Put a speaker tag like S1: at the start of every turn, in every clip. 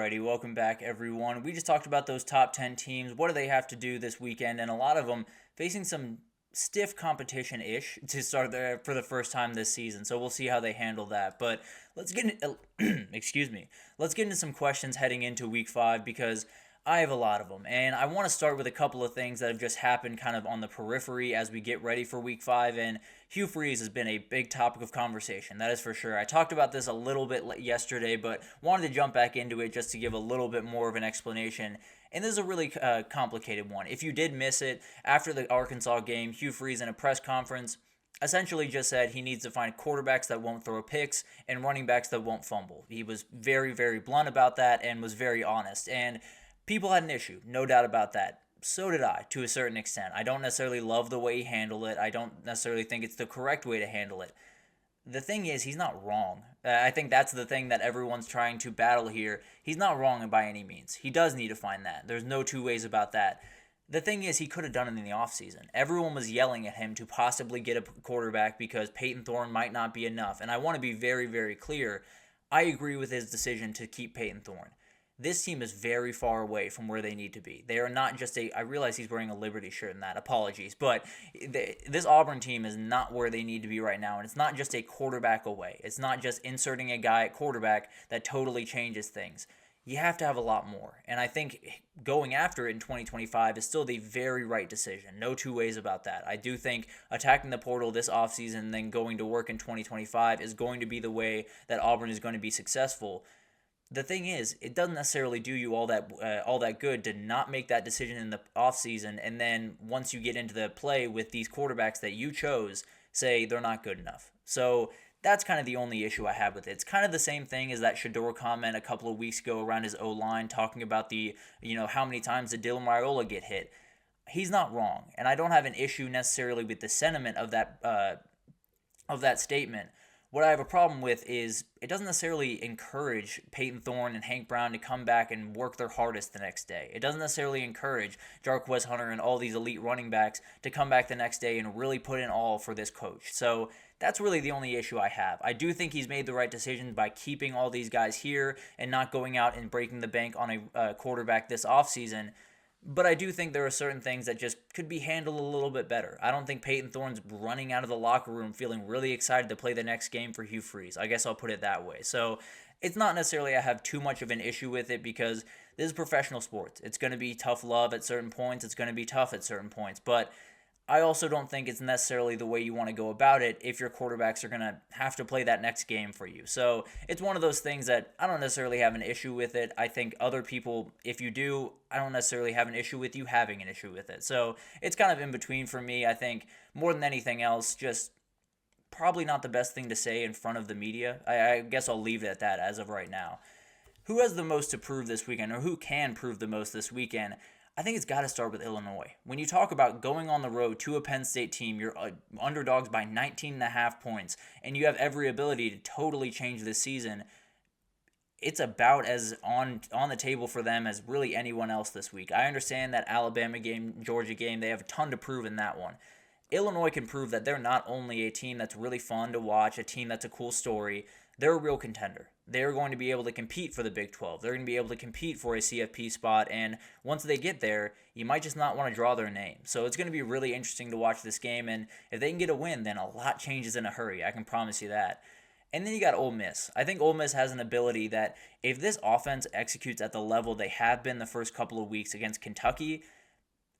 S1: Alrighty, welcome back, everyone. We just talked about those top 10 teams. What do they have to do this weekend? And a lot of them facing some stiff competition-ish to start there for the first time this season. So we'll see how they handle that. But let's get in, excuse me. Let's get into some questions heading into week 5 because I have a lot of them. And I want to start with a couple of things that have just happened kind of on the periphery as we get ready for week 5. And Hugh Freeze has been a big topic of conversation, that is for sure. I talked about this a little bit yesterday, but wanted to jump back into it just to give a little bit more of an explanation. And this is a really complicated one. If you did miss it, after the Arkansas game, Hugh Freeze in a press conference essentially just said he needs to find quarterbacks that won't throw picks and running backs that won't fumble. He was very, very blunt about that and was very honest. And people had an issue, no doubt about that. So did I, to a certain extent. I don't necessarily love the way he handled it. I don't necessarily think it's the correct way to handle it. The thing is, he's not wrong. I think that's the thing that everyone's trying to battle here. He's not wrong by any means. He does need to find that. There's no two ways about that. The thing is, he could have done it in the offseason. Everyone was yelling at him to possibly get a quarterback because Peyton Thorne might not be enough. And I want to be very, very clear. I agree with his decision to keep Peyton Thorne. This team is very far away from where they need to be. They are not just I realize he's wearing a Liberty shirt in that. Apologies. But this Auburn team is not where they need to be right now. And it's not just a quarterback away. It's not just inserting a guy at quarterback that totally changes things. You have to have a lot more. And I think going after it in 2025 is still the very right decision. No two ways about that. I do think attacking the portal this offseason and then going to work in 2025 is going to be the way that Auburn is going to be successful. The thing is, it doesn't necessarily do you all that good to not make that decision in the offseason, and then once you get into the play with these quarterbacks that you chose, say they're not good enough. So that's kind of the only issue I have with it. It's kind of the same thing as that Shedeur comment a couple of weeks ago around his O-line, talking about how many times did Dylan Raiola get hit. He's not wrong, and I don't have an issue necessarily with the sentiment of that statement. What I have a problem with is it doesn't necessarily encourage Peyton Thorne and Hank Brown to come back and work their hardest the next day. It doesn't necessarily encourage Jarquez Hunter and all these elite running backs to come back the next day and really put in all for this coach. So that's really the only issue I have. I do think he's made the right decision by keeping all these guys here and not going out and breaking the bank on a quarterback this offseason. But I do think there are certain things that just could be handled a little bit better. I don't think Peyton Thorne's running out of the locker room feeling really excited to play the next game for Hugh Freeze. I guess I'll put it that way. So it's not necessarily I have too much of an issue with it because this is professional sports. It's going to be tough love at certain points. It's going to be tough at certain points. But I also don't think it's necessarily the way you want to go about it if your quarterbacks are going to have to play that next game for you. So it's one of those things that I don't necessarily have an issue with it. I think other people, if you do, I don't necessarily have an issue with you having an issue with it. So it's kind of in between for me. I think more than anything else, just probably not the best thing to say in front of the media. I guess I'll leave it at that as of right now. Who has the most to prove this weekend, or who can prove the most this weekend? I think it's got to start with Illinois. When you talk about going on the road to a Penn State team, you're underdogs by 19.5 points, and you have every ability to totally change this season. It's about as on the table for them as really anyone else this week. I understand that Alabama game, Georgia game, they have a ton to prove in that one. Illinois can prove that they're not only a team that's really fun to watch, a team that's a cool story, they're a real contender. They're going to be able to compete for the Big 12. They're going to be able to compete for a CFP spot, and once they get there, you might just not want to draw their name. So it's going to be really interesting to watch this game, and if they can get a win, then a lot changes in a hurry. I can promise you that. And then you got Ole Miss. I think Ole Miss has an ability that if this offense executes at the level they have been the first couple of weeks against Kentucky,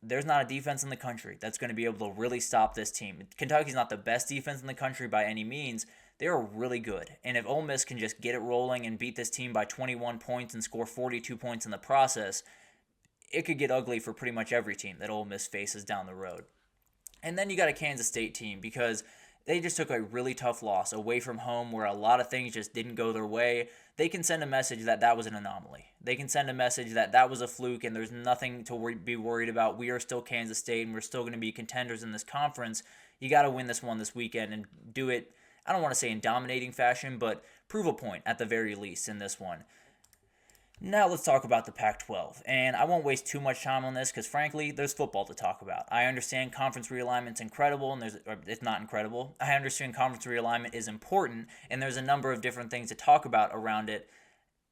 S1: there's not a defense in the country that's going to be able to really stop this team. Kentucky's not the best defense in the country by any means. They're really good. And if Ole Miss can just get it rolling and beat this team by 21 points and score 42 points in the process, it could get ugly for pretty much every team that Ole Miss faces down the road. And then you got a Kansas State team because they just took a really tough loss away from home where a lot of things just didn't go their way. They can send a message that that was an anomaly. They can send a message that that was a fluke and there's nothing to be worried about. We are still Kansas State and we're still going to be contenders in this conference. You got to win this one this weekend and do it, I don't want to say in dominating fashion, but prove a point at the very least in this one. Now let's talk about the Pac-12, and I won't waste too much time on this because frankly, there's football to talk about. I understand conference realignment's incredible, and it's not incredible. I understand conference realignment is important, and there's a number of different things to talk about around it.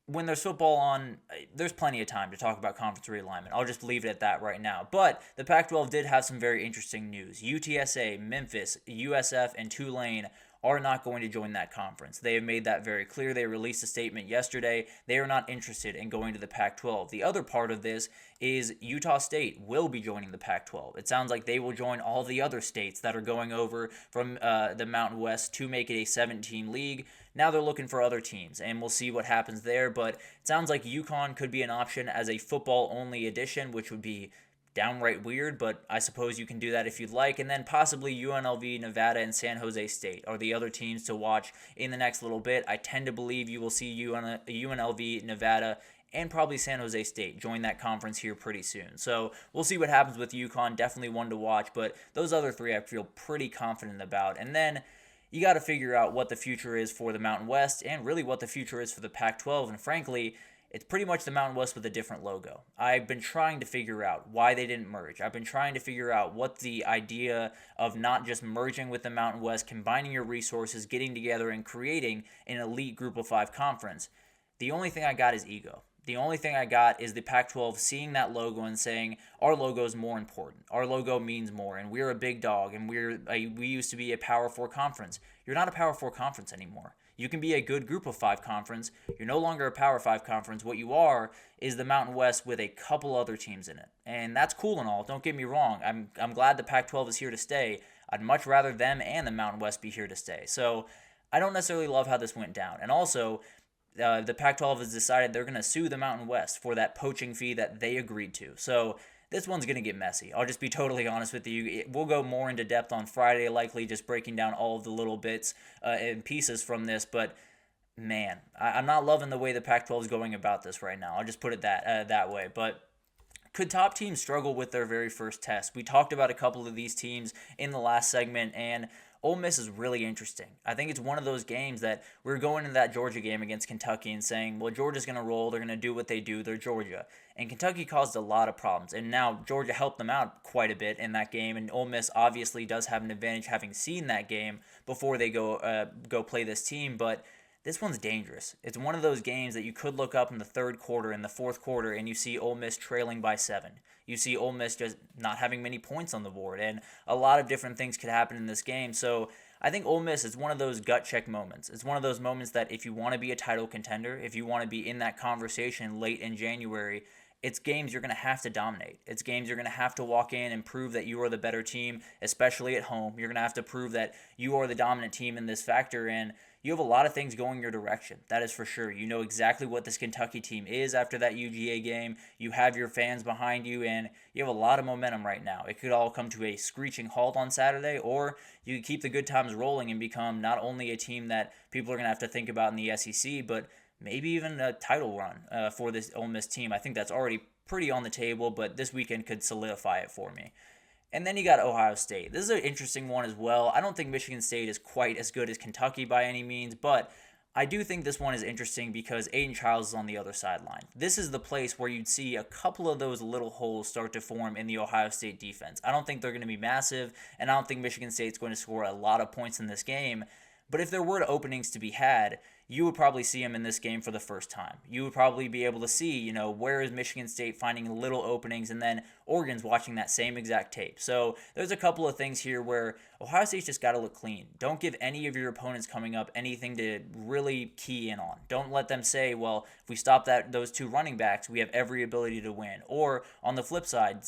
S1: when there's football on, there's plenty of time to talk about conference realignment. I'll just leave it at that right now. But the Pac-12 did have some very interesting news. UTSA, Memphis, USF, and Tulane are not going to join that conference. They have made that very clear. They released a statement yesterday. They are not interested in going to the Pac-12. The other part of this is Utah State will be joining the Pac-12. It sounds like they will join all the other states that are going over from the Mountain West to make it a 7-team league. Now they're looking for other teams, and we'll see what happens there. But it sounds like UConn could be an option as a football-only addition, which would be downright weird, but I suppose you can do that if you'd like. And then possibly UNLV, Nevada, and San Jose State are the other teams to watch in the next little bit. I tend to believe you will see UNLV, Nevada, and probably San Jose State join that conference here pretty soon. So we'll see what happens with UConn. Definitely one to watch, but those other three I feel pretty confident about. And then you got to figure out what the future is for the Mountain West and really what the future is for the Pac-12. And frankly, it's pretty much the Mountain West with a different logo. I've been trying to figure out why they didn't merge. I've been trying to figure out what the idea of not just merging with the Mountain West, combining your resources, getting together, and creating an elite group of 5 conference. The only thing I got is ego. The only thing I got is the Pac-12 seeing that logo and saying, our logo is more important. Our logo means more, and we're a big dog, and we used to be a Power 4 conference. You're not a Power 4 conference anymore. You can be a good group of 5 conference. You're no longer a Power 5 conference. What you are is the Mountain West with a couple other teams in it. And that's cool and all. Don't get me wrong. I'm glad the Pac-12 is here to stay. I'd much rather them and the Mountain West be here to stay. So I don't necessarily love how this went down. And also, the Pac-12 has decided they're going to sue the Mountain West for that poaching fee that they agreed to. So this one's going to get messy. I'll just be totally honest with you. We'll go more into depth on Friday, likely just breaking down all of the little bits and pieces from this. But, man, I'm not loving the way the Pac-12 is going about this right now. I'll just put it that way. But could top teams struggle with their very first test? We talked about a couple of these teams in the last segment, and Ole Miss is really interesting. I think it's one of those games that we're going into that Georgia game against Kentucky and saying, well, Georgia's going to roll. They're going to do what they do. They're Georgia. And Kentucky caused a lot of problems. And now Georgia helped them out quite a bit in that game. And Ole Miss obviously does have an advantage having seen that game before they go play this team. But this one's dangerous. It's one of those games that you could look up in the third quarter, in the fourth quarter, and you see Ole Miss trailing by 7. You see Ole Miss just not having many points on the board, and a lot of different things could happen in this game. So I think Ole Miss is one of those gut check moments. It's one of those moments that if you want to be a title contender, if you want to be in that conversation late in January, it's games you're going to have to dominate. It's games you're going to have to walk in and prove that you are the better team, especially at home. You're going to have to prove that you are the dominant team in this factor, and you have a lot of things going your direction. That is for sure. You know exactly what this Kentucky team is after that UGA game. You have your fans behind you, and you have a lot of momentum right now. It could all come to a screeching halt on Saturday, or you could keep the good times rolling and become not only a team that people are going to have to think about in the SEC, but maybe even a title run for this Ole Miss team. I think that's already pretty on the table, but this weekend could solidify it for me. And then you got Ohio State. This is an interesting one as well. I don't think Michigan State is quite as good as Kentucky by any means, but I do think this one is interesting because Aiden Childs is on the other sideline. This is the place where you'd see a couple of those little holes start to form in the Ohio State defense. I don't think they're going to be massive, and I don't think Michigan State's going to score a lot of points in this game. But if there were openings to be had, you would probably see him in this game for the first time. You would probably be able to see, where is Michigan State finding little openings, and then Oregon's watching that same exact tape. So there's a couple of things here where Ohio State's just got to look clean. Don't give any of your opponents coming up anything to really key in on. Don't let them say, well, if we stop those 2 running backs, we have every ability to win. Or on the flip side,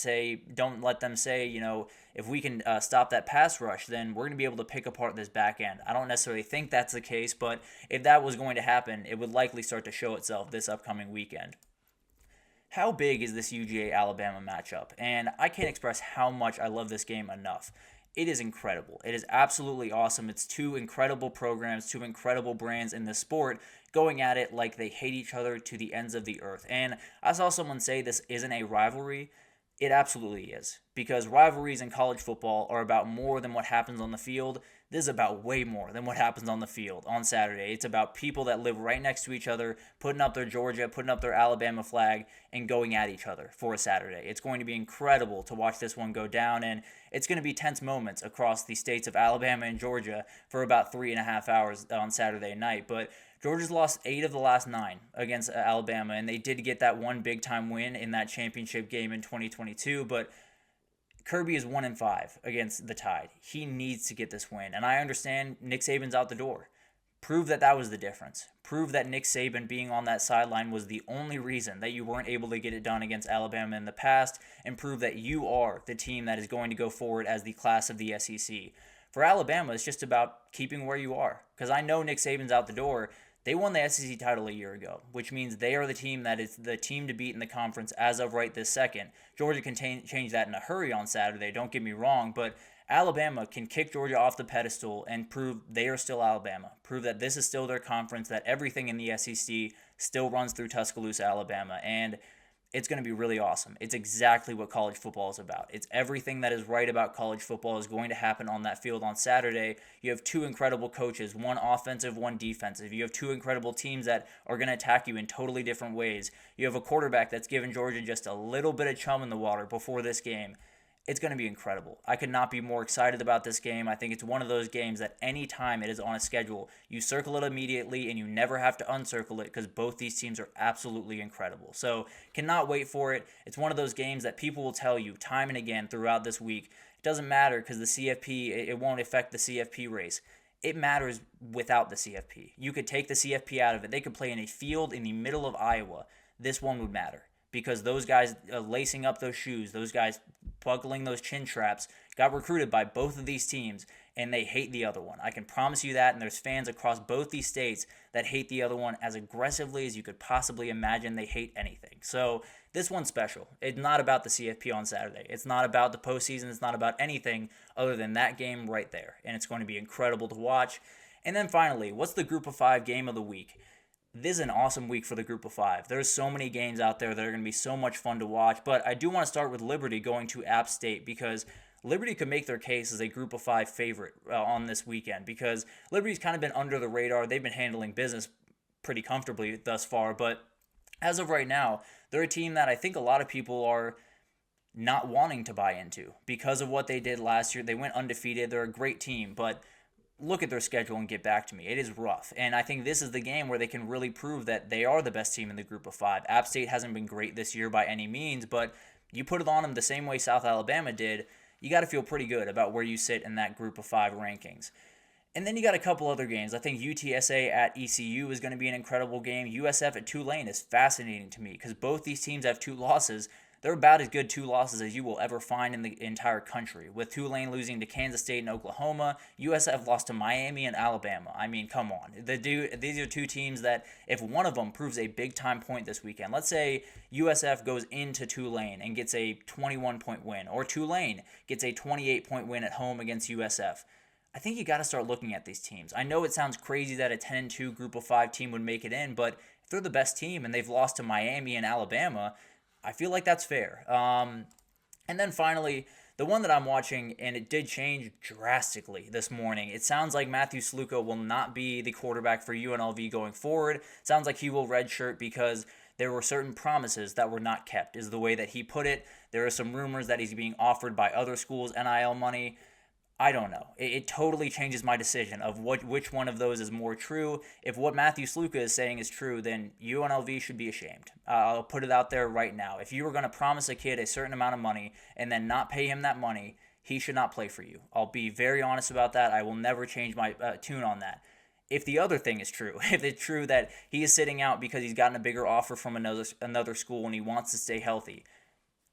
S1: don't let them say, if we can stop that pass rush, then we're going to be able to pick apart this back end. I don't necessarily think that's the case, but if that was going to happen, it would likely start to show itself this upcoming weekend. How big is this UGA-Alabama matchup? And I can't express how much I love this game enough. It is incredible. It is absolutely awesome. It's 2 incredible programs, 2 incredible brands in the sport going at it like they hate each other to the ends of the earth. And I saw someone say this isn't a rivalry. It absolutely is, because rivalries in college football are about more than what happens on the field. This is about way more than what happens on the field on Saturday. It's about people that live right next to each other, putting up their Georgia, putting up their Alabama flag, and going at each other for a Saturday. It's going to be incredible to watch this one go down, and it's going to be tense moments across the states of Alabama and Georgia for about 3.5 hours on Saturday night. But Georgia's lost 8 of the last 9 against Alabama, and they did get that one big-time win in that championship game in 2022, but Kirby is 1-5 against the Tide. He needs to get this win, and I understand Nick Saban's out the door. Prove that was the difference. Prove that Nick Saban being on that sideline was the only reason that you weren't able to get it done against Alabama in the past, and prove that you are the team that is going to go forward as the class of the SEC. For Alabama, it's just about keeping where you are, because I know Nick Saban's out the door. They won the SEC title a year ago, which means they are the team that is the team to beat in the conference as of right this second. Georgia can change that in a hurry on Saturday, don't get me wrong, but Alabama can kick Georgia off the pedestal and prove they are still Alabama. Prove that this is still their conference, that everything in the SEC still runs through Tuscaloosa, Alabama, and it's going to be really awesome. It's exactly what college football is about. It's everything that is right about college football is going to happen on that field on Saturday. You have 2 incredible coaches, one offensive, one defensive. You have 2 incredible teams that are going to attack you in totally different ways. You have a quarterback that's given Georgia just a little bit of chum in the water before this game. It's going to be incredible. I could not be more excited about this game. I think it's one of those games that any time it is on a schedule, you circle it immediately and you never have to uncircle it because both these teams are absolutely incredible. So cannot wait for it. It's one of those games that people will tell you time and again throughout this week. It doesn't matter because the CFP, it won't affect the CFP race. It matters without the CFP. You could take the CFP out of it. They could play in a field in the middle of Iowa. This one would matter. Because those guys lacing up those shoes, those guys buckling those chin straps, got recruited by both of these teams, and they hate the other one. I can promise you that, and there's fans across both these states that hate the other one as aggressively as you could possibly imagine they hate anything. So this one's special. It's not about the CFP on Saturday. It's not about the postseason. It's not about anything other than that game right there, and it's going to be incredible to watch. And then finally, what's the Group of 5 game of the week? This is an awesome week for the Group of 5. There's so many games out there that are going to be so much fun to watch, but I do want to start with Liberty going to App State because Liberty could make their case as a Group of 5 favorite on this weekend because Liberty's kind of been under the radar. They've been handling business pretty comfortably thus far, but as of right now, they're a team that I think a lot of people are not wanting to buy into because of what they did last year. They went undefeated. They're a great team, but look at their schedule and get back to me. It is rough. And I think this is the game where they can really prove that they are the best team in the Group of 5. App State hasn't been great this year by any means, but you put it on them the same way South Alabama did, you got to feel pretty good about where you sit in that Group of 5 rankings. And then you got a couple other games. I think UTSA at ECU is going to be an incredible game. USF at Tulane is fascinating to me because both these teams have 2 losses. They're about as good 2 losses as you will ever find in the entire country. With Tulane losing to Kansas State and Oklahoma, USF lost to Miami and Alabama. I mean, come on. These are 2 teams that if one of them proves a big-time point this weekend, let's say USF goes into Tulane and gets a 21-point win, or Tulane gets a 28-point win at home against USF, I think you got to start looking at these teams. I know it sounds crazy that a 10-2 Group of 5 team would make it in, but if they're the best team and they've lost to Miami and Alabama, I feel like that's fair. And then finally, the one that I'm watching, and it did change drastically this morning. It sounds like Matthew Sluka will not be the quarterback for UNLV going forward. It sounds like he will redshirt because there were certain promises that were not kept, is the way that he put it. There are some rumors that he's being offered by other schools NIL money. I don't know. It totally changes my decision of which one of those is more true. If what Matthew Sluka is saying is true, then UNLV should be ashamed. I'll put it out there right now. If you were going to promise a kid a certain amount of money and then not pay him that money, he should not play for you. I'll be very honest about that. I will never change my tune on that. If the other thing is true, if it's true that he is sitting out because he's gotten a bigger offer from another school and he wants to stay healthy,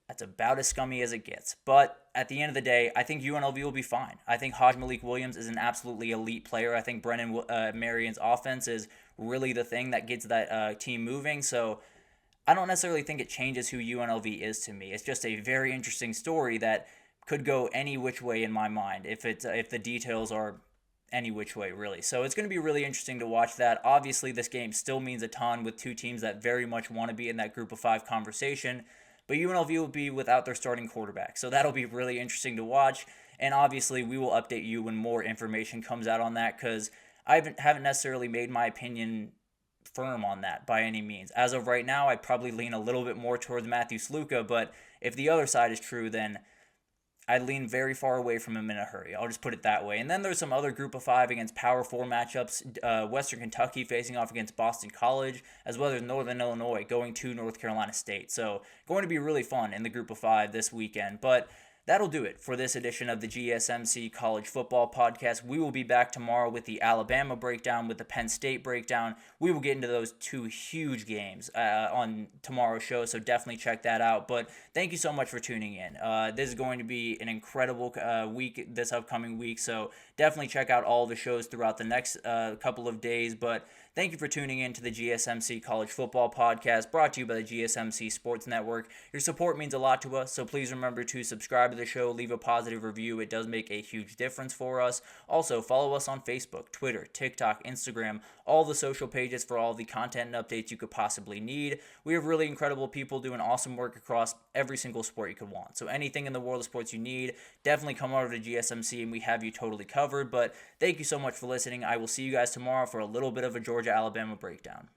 S1: that's about as scummy as it gets. But at the end of the day, I think UNLV will be fine. I think Hajj Malik Williams is an absolutely elite player. I think Brennan Marion's offense is really the thing that gets that team moving. So I don't necessarily think it changes who UNLV is to me. It's just a very interesting story that could go any which way in my mind if the details are any which way, really. So it's going to be really interesting to watch that. Obviously, this game still means a ton with 2 teams that very much want to be in that Group of 5 conversation. But UNLV will be without their starting quarterback. So that'll be really interesting to watch. And obviously, we will update you when more information comes out on that, because I haven't necessarily made my opinion firm on that by any means. As of right now, I probably lean a little bit more towards Matthew Sluka, but if the other side is true, then I lean very far away from him in a hurry. I'll just put it that way. And then there's some other group of 5 against Power 4 matchups. Western Kentucky facing off against Boston College, as well as Northern Illinois going to North Carolina State. So going to be really fun in the group of 5 this weekend. But that'll do it for this edition of the GSMC College Football Podcast. We will be back tomorrow with the Alabama breakdown, with the Penn State breakdown. We will get into those 2 huge games on tomorrow's show, so definitely check that out. But thank you so much for tuning in. This is going to be an incredible week this upcoming week, so definitely check out all the shows throughout the next couple of days. But thank you for tuning in to the GSMC College Football Podcast, brought to you by the GSMC Sports Network. Your support means a lot to us, so please remember to subscribe to the show, leave a positive review. It does make a huge difference for us. Also, follow us on Facebook, Twitter, TikTok, Instagram, all the social pages for all the content and updates you could possibly need. We have really incredible people doing awesome work across every single sport you could want. So anything in the world of sports you need, definitely come over to GSMC and we have you totally covered. But thank you so much for listening. I will see you guys tomorrow for a little bit of a Georgia-Alabama breakdown.